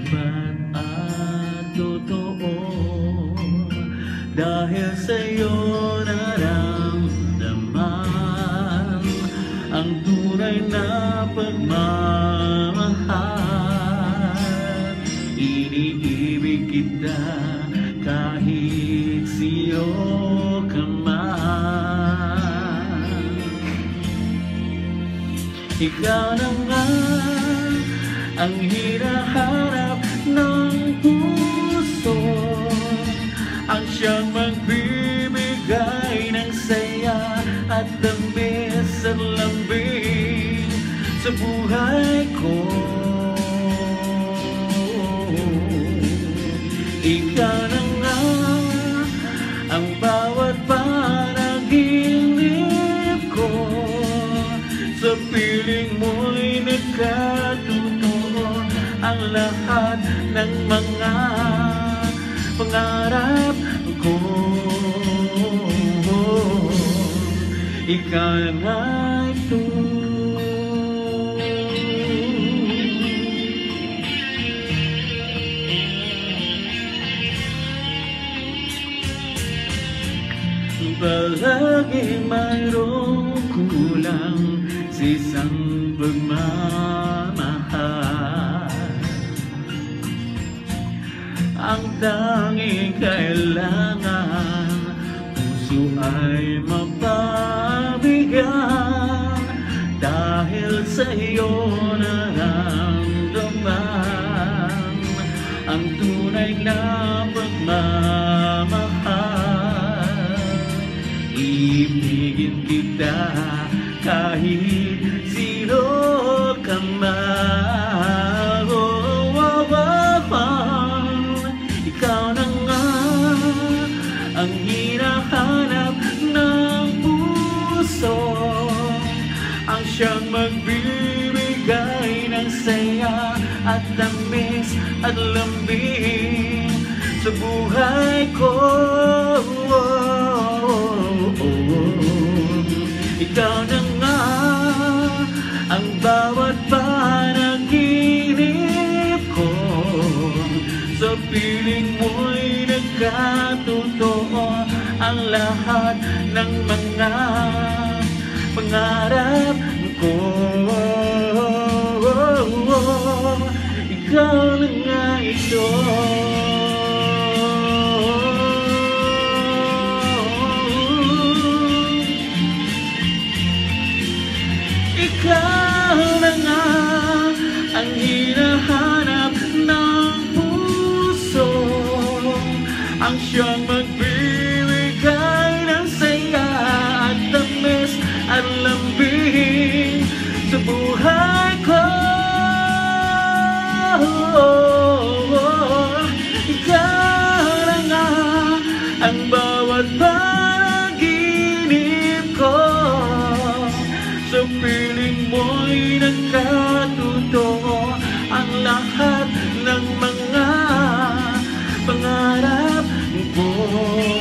tapat at totoo. Dahil sa'yo naramdaman ang tunay na pagmamahal. Iniibig kita kahit siyo ka man. Ikaw na nga ang hinahanap ng puso, ang siyang magbibigay ng saya at tamis at lambing sa buhay ko. Ikaw na nga ang bawat panaginip ko, sa piling mo'y nagkatotoo ang lahat ng mga pangarap ko. Ikaw na ito. Palagi mayroong kulang sa isang pagmamahal. Ang tanging kailangan, puso ay mapabigyan. Dahil sa iyo naramdaman ang tunay na pagmamahal. Ibigin kita kahit sino ka man. Ikaw na nga ang hinahanap ng puso, ang siyang magbibigay ng saya at tamis at lambing sa buhay ko. Ikaw na nga ang bawat panaginip ko, sa piling mo'y nagkatotoo ang lahat ng mga pangarap ko. Ikaw na nga ito. Ikaw na nga ang hinahanap ng puso, ang siyang magbibigay ng saya at tamis at lambing sa buhay ko. Ikaw na nga ang bawat panaginip ko, sa piling mo'y nagkatotoo ang lahat ng mga pangarap ko.